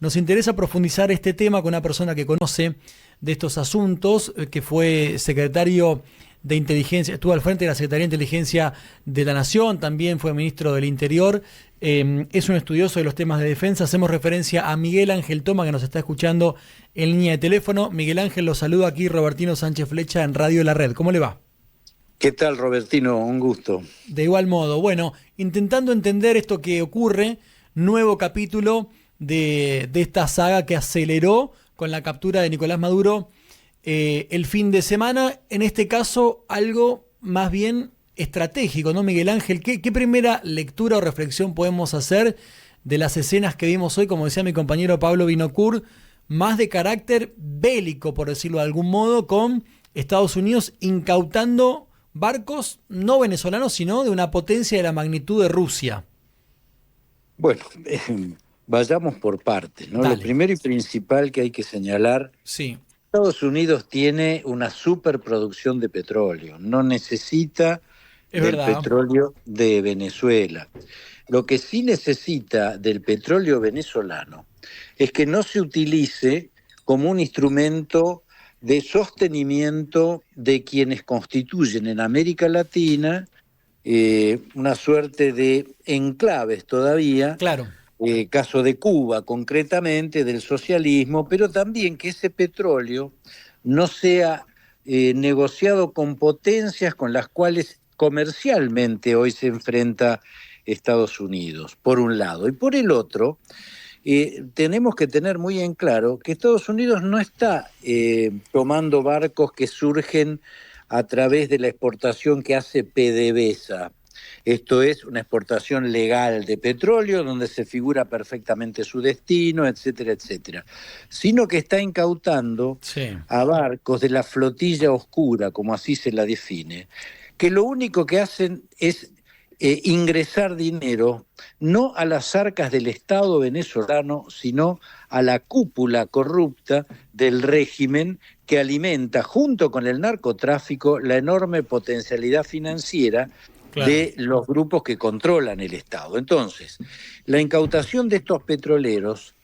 nos interesa profundizar este tema con una persona que conoce de estos asuntos, que fue secretario de Inteligencia, estuvo al frente de la Secretaría de Inteligencia de la Nación, también fue ministro del Interior, es un estudioso de los temas de defensa. Hacemos referencia a Miguel Ángel Toma, que nos está escuchando en línea de teléfono. Miguel Ángel, lo saluda aquí Robertino Sánchez Flecha en Radio La Red. ¿Cómo le va? ¿Qué tal, Robertino? Un gusto. De igual modo, bueno, intentando entender esto que ocurre, nuevo capítulo de esta saga que aceleró con la captura de Nicolás Maduro el fin de semana, en este caso algo más bien estratégico, ¿no, Miguel Ángel? ¿Qué primera lectura o reflexión podemos hacer de las escenas que vimos hoy, como decía mi compañero Pablo Vinocourt, más de carácter bélico, por decirlo de algún modo, con Estados Unidos incautando barcos no venezolanos, sino de una potencia de la magnitud de Rusia? Bueno, vayamos por partes, ¿no? Dale. Lo primero y principal que hay que señalar, Sí, Estados Unidos tiene una superproducción de petróleo, no necesita es del verdad. petróleo de Venezuela. Lo que sí necesita del petróleo venezolano es que no se utilice como un instrumento de sostenimiento de quienes constituyen en América Latina una suerte de enclaves todavía, Claro, caso de Cuba concretamente, del socialismo, pero también que ese petróleo no sea negociado con potencias con las cuales comercialmente hoy se enfrenta Estados Unidos, por un lado. Y por el otro, tenemos que tener muy en claro que Estados Unidos no está tomando barcos que surgen a través de la exportación que hace PDVSA. Esto es una exportación legal de petróleo donde se figura perfectamente su destino, etcétera, etcétera, sino que está incautando sí, a barcos de la flotilla oscura, como así se la define, que lo único que hacen es ingresar dinero no a las arcas del Estado venezolano, sino a la cúpula corrupta del régimen que alimenta, junto con el narcotráfico, la enorme potencialidad financiera claro, de los grupos que controlan el Estado. Entonces, la incautación de estos petroleros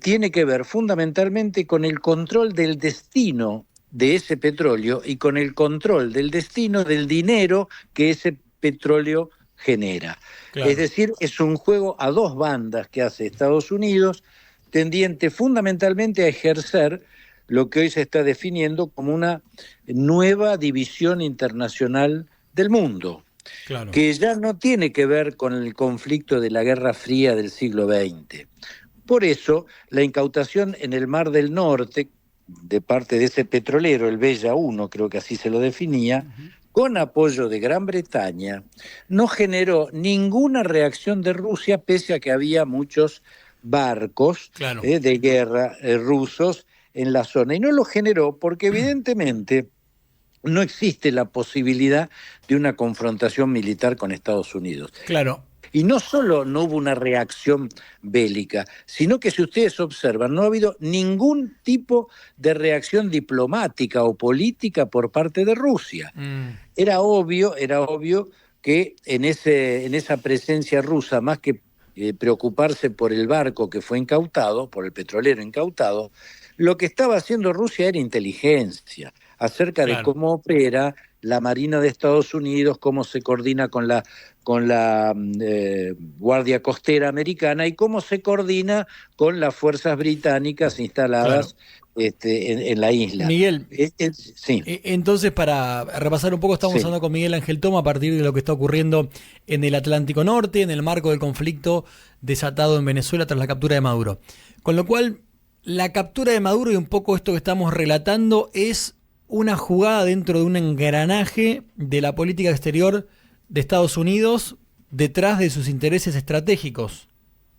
tiene que ver fundamentalmente con el control del destino de ese petróleo y con el control del destino del dinero que ese petróleo genera. Es claro. decir, es un juego a dos bandas que hace Estados Unidos, tendiente fundamentalmente a ejercer lo que hoy se está definiendo como una nueva división internacional del mundo, Claro. que ya no tiene que ver con el conflicto de la Guerra Fría del siglo XX. Por eso, la incautación en el Mar del Norte, de parte de ese petrolero, el Bella 1, creo que así se lo definía, Ujú. con apoyo de Gran Bretaña, no generó ninguna reacción de Rusia, pese a que había muchos barcos Claro. de guerra rusos en la zona. Y no lo generó porque evidentemente no existe la posibilidad de una confrontación militar con Estados Unidos. Claro. Y no solo no hubo una reacción bélica, sino que si ustedes observan, no ha habido ningún tipo de reacción diplomática o política por parte de Rusia. Mm, Era obvio que en esa presencia rusa, más que preocuparse por el barco que fue incautado, por el petrolero incautado, lo que estaba haciendo Rusia era inteligencia acerca de claro. cómo opera la Marina de Estados Unidos, cómo se coordina con la Guardia Costera Americana y cómo se coordina con las fuerzas británicas Claro. instaladas en la isla. Miguel, Sí, entonces para repasar un poco, estamos sí. hablando con Miguel Ángel Toma a partir de lo que está ocurriendo en el Atlántico Norte, en el marco del conflicto desatado en Venezuela tras la captura de Maduro. Con lo cual, la captura de Maduro y un poco esto que estamos relatando es una jugada dentro de un engranaje de la política exterior de Estados Unidos detrás de sus intereses estratégicos.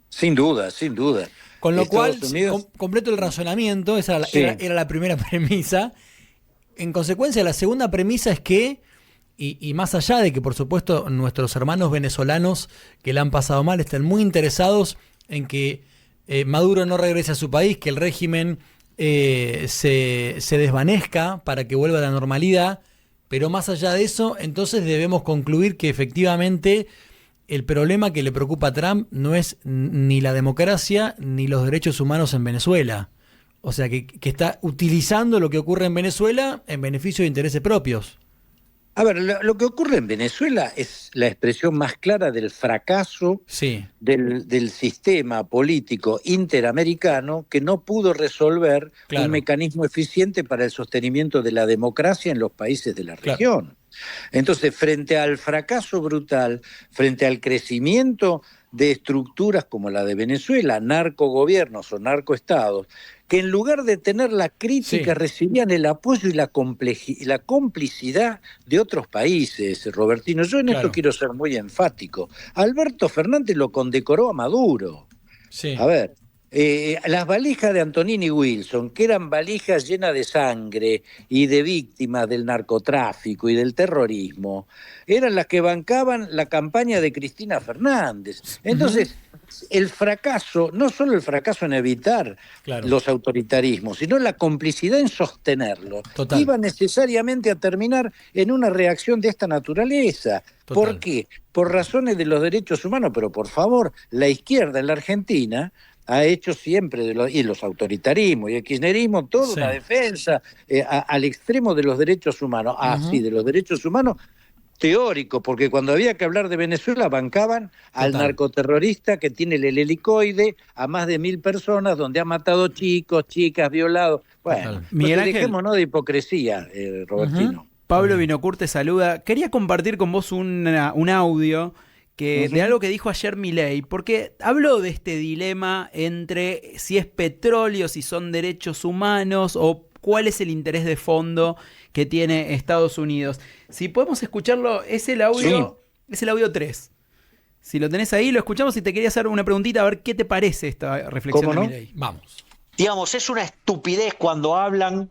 Sin duda, sin duda. Con lo cual, Estados Unidos, completo el razonamiento, esa sí, era la primera premisa. En consecuencia, la segunda premisa es que, y más allá de que por supuesto nuestros hermanos venezolanos que la han pasado mal estén muy interesados en que Maduro no regrese a su país, que el régimen se desvanezca para que vuelva a la normalidad, pero más allá de eso, entonces debemos concluir que efectivamente el problema que le preocupa a Trump no es ni la democracia ni los derechos humanos en Venezuela. O sea, que está utilizando lo que ocurre en Venezuela en beneficio de intereses propios. A ver, lo que ocurre en Venezuela es la expresión más clara del fracaso Sí, del sistema político interamericano, que no pudo resolver claro, un mecanismo eficiente para el sostenimiento de la democracia en los países de la claro. región. Entonces, frente al fracaso brutal, frente al crecimiento de estructuras como la de Venezuela, narcogobiernos o narcoestados, que en lugar de tener la crítica Sí, recibían el apoyo y la complicidad de otros países, Robertino. Yo en esto claro. quiero ser muy enfático. Alberto Fernández lo condecoró a Maduro. A Sí, ver, las valijas de Antonini Wilson, que eran valijas llenas de sangre y de víctimas del narcotráfico y del terrorismo, eran las que bancaban la campaña de Cristina Fernández. ujú, Entonces, el fracaso, no solo el fracaso en evitar claro, los autoritarismos, sino la complicidad en sostenerlo, total, iba necesariamente a terminar en una reacción de esta naturaleza. ¿Por total. qué? Por razones de los derechos humanos, pero por favor, la izquierda en la Argentina ha hecho siempre, y los autoritarismos y el kirchnerismo, toda Sí, una defensa al extremo de los derechos humanos. Ah, sí, ujú, de los derechos humanos teórico, porque cuando había que hablar de Venezuela bancaban al total, narcoterrorista que tiene el helicoide a más de 1.000 personas, donde ha matado chicos, chicas, violado. Bueno, total. Miguel entonces Ángel, dejémonos de hipocresía, Ujú, Robertino. está Pablo bien. Vinocourt te saluda. Quería compartir con vos un audio de Ujú. algo que dijo ayer Milei, porque habló de este dilema entre si es petróleo, si son derechos humanos o cuál es el interés de fondo que tiene Estados Unidos. Si podemos escucharlo, Sí, es el audio 3. Si lo tenés ahí, lo escuchamos y te quería hacer una preguntita a ver qué te parece esta reflexión ¿cómo de no? Milei. Vamos. Digamos, es una estupidez cuando hablan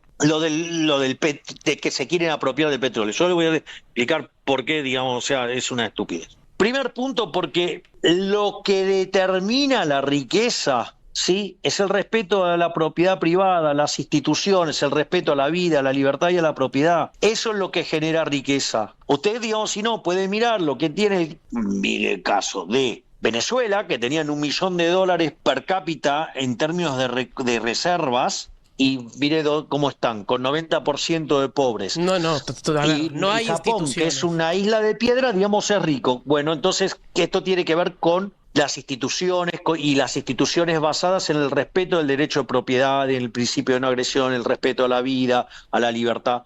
de que se quieren apropiar del petróleo. Yo le voy a explicar por qué, digamos, o sea, es una estupidez. Primer punto, porque lo que determina la riqueza, ¿sí? Es el respeto a la propiedad privada, a las instituciones, el respeto a la vida, a la libertad y a la propiedad. Eso es lo que genera riqueza. Usted, digamos, si no, puede mirar lo que tiene el caso de Venezuela, que tenían $1.000.000 per cápita en términos de reservas, y mire cómo están, con 90% de pobres. No, no, a ver, no Y hay Japón, que es instituciones. una isla de piedra, digamos, es rico. Bueno, entonces, que esto tiene que ver con las instituciones y las instituciones basadas en el respeto del derecho de propiedad, en el principio de no agresión, el respeto a la vida, a la libertad.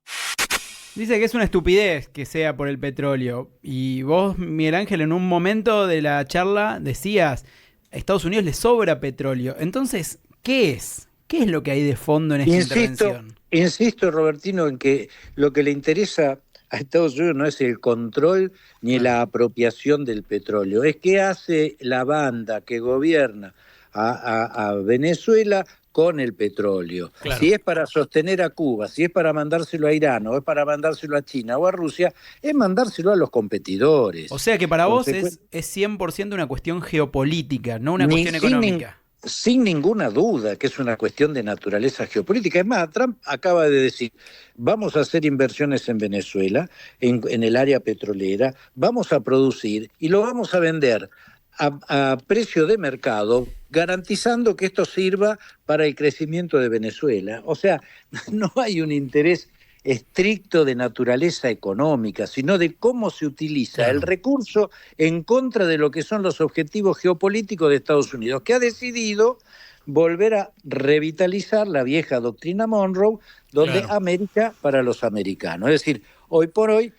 Dice que es una estupidez que sea por el petróleo. Y vos, Miguel Ángel, en un momento de la charla decías, a Estados Unidos le sobra petróleo. Entonces, ¿qué es? ¿Qué es lo que hay de fondo en esta intervención? Insisto, Robertino, en que lo que le interesa a Estados Unidos no es el control ni Claro, la apropiación del petróleo, es qué hace la banda que gobierna a Venezuela con el petróleo. claro. Si es para sostener a Cuba, si es para mandárselo a Irán, o es para mandárselo a China o a Rusia, es mandárselo a los competidores. O sea que para vos Consecu- es 100% una cuestión geopolítica, no una Ni- cuestión sin, nin- económica. sin ninguna duda que es una cuestión de naturaleza geopolítica. Es más, Trump acaba de decir, vamos a hacer inversiones en Venezuela, en el área petrolera, vamos a producir y lo vamos a vender a precio de mercado, garantizando que esto sirva para el crecimiento de Venezuela. O sea, no hay un interés estricto de naturaleza económica, sino de cómo se utiliza el Claro. recurso en contra de lo que son los objetivos geopolíticos de Estados Unidos, que ha decidido volver a revitalizar la vieja doctrina Monroe, donde Claro. América para los americanos. Es decir, hoy por hoy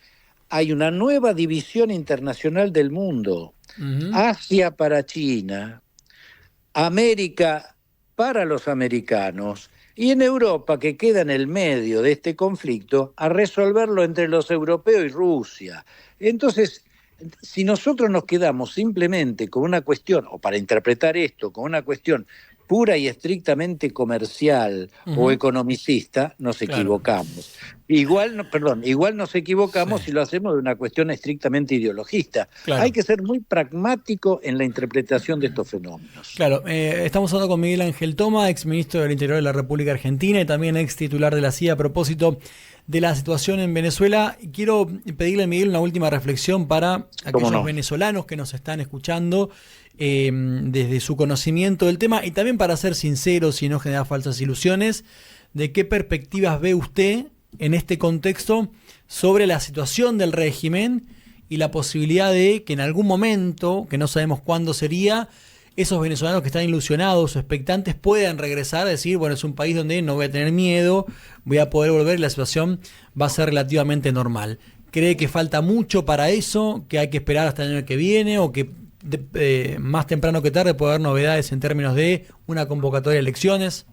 hay una nueva división internacional del mundo. Ujú, Asia para China, América para los americanos y en Europa, que queda en el medio de este conflicto, a resolverlo entre los europeos y Rusia. Entonces, si nosotros nos quedamos simplemente con una cuestión, o para interpretar esto, con una cuestión pura y estrictamente comercial o economicista, nos equivocamos. Igual nos equivocamos si lo hacemos de una cuestión estrictamente ideologista. Hay que ser muy pragmático en la interpretación de estos fenómenos. Claro, estamos hablando con Miguel Ángel Toma, ex ministro del Interior de la República Argentina y también ex titular de la CIA, a propósito de la situación en Venezuela. Quiero pedirle a Miguel una última reflexión para aquellos venezolanos que nos están escuchando, desde su conocimiento del tema, y también para ser sinceros y no generar falsas ilusiones, de qué perspectivas ve usted en este contexto sobre la situación del régimen y la posibilidad de que en algún momento, que no sabemos cuándo sería, esos venezolanos que están ilusionados o expectantes puedan regresar a decir, bueno, es un país donde no voy a tener miedo, voy a poder volver y la situación va a ser relativamente normal. ¿Cree que falta mucho para eso, que hay que esperar hasta el año que viene o que más temprano que tarde puede haber novedades en términos de una convocatoria de elecciones?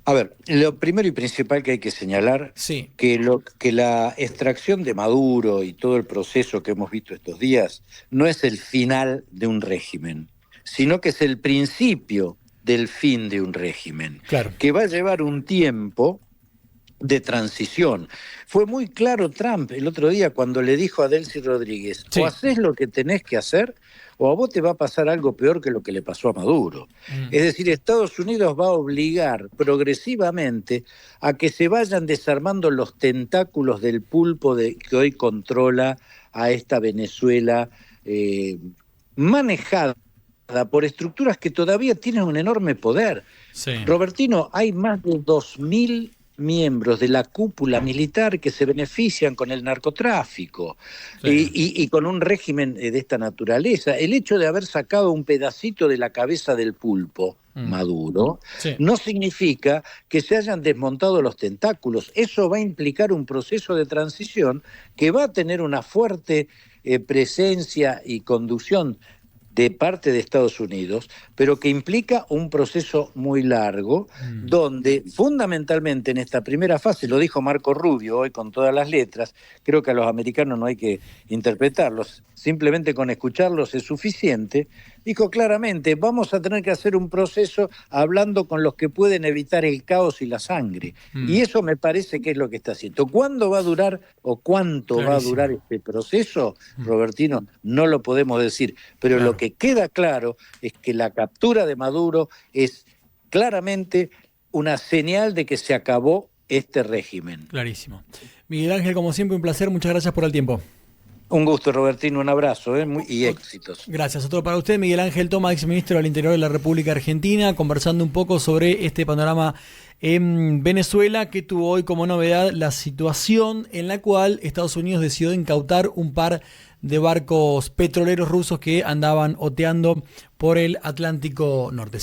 A ver, lo primero y principal que hay que señalar, que la extracción de Maduro y todo el proceso que hemos visto estos días no es el final de un régimen, sino que es el principio del fin de un régimen, que va a llevar un tiempo de transición. Fue muy claro Trump el otro día cuando le dijo a Delcy Rodríguez, o haces lo que tenés que hacer, o a vos te va a pasar algo peor que lo que le pasó a Maduro. Es decir, Estados Unidos va a obligar progresivamente a que se vayan desarmando los tentáculos del pulpo que hoy controla a esta Venezuela manejada por estructuras que todavía tienen un enorme poder. Robertino, hay más de 2.000 miembros de la cúpula militar que se benefician con el narcotráfico y con un régimen de esta naturaleza. El hecho de haber sacado un pedacito de la cabeza del pulpo, Maduro, no significa que se hayan desmontado los tentáculos. Eso va a implicar un proceso de transición que va a tener una fuerte presencia y conducción de parte de Estados Unidos, pero que implica un proceso muy largo, donde fundamentalmente en esta primera fase, lo dijo Marco Rubio hoy con todas las letras, creo que a los americanos no hay que interpretarlos, simplemente con escucharlos es suficiente, dijo claramente, vamos a tener que hacer un proceso hablando con los que pueden evitar el caos y la sangre. Y eso me parece que es lo que está haciendo. ¿Cuándo va a durar o cuánto va a durar este proceso, Robertino? No lo podemos decir, pero lo que queda claro es que la captura de Maduro es claramente una señal de que se acabó este régimen. Clarísimo. Miguel Ángel, como siempre, un placer. Muchas gracias por el tiempo. Un gusto, Robertino, un abrazo y éxitos. Gracias. Otro para usted, Miguel Ángel Toma, ex ministro del Interior de la República Argentina, conversando un poco sobre este panorama en Venezuela, que tuvo hoy como novedad la situación en la cual Estados Unidos decidió incautar un par de barcos petroleros rusos que andaban oteando por el Atlántico Norte.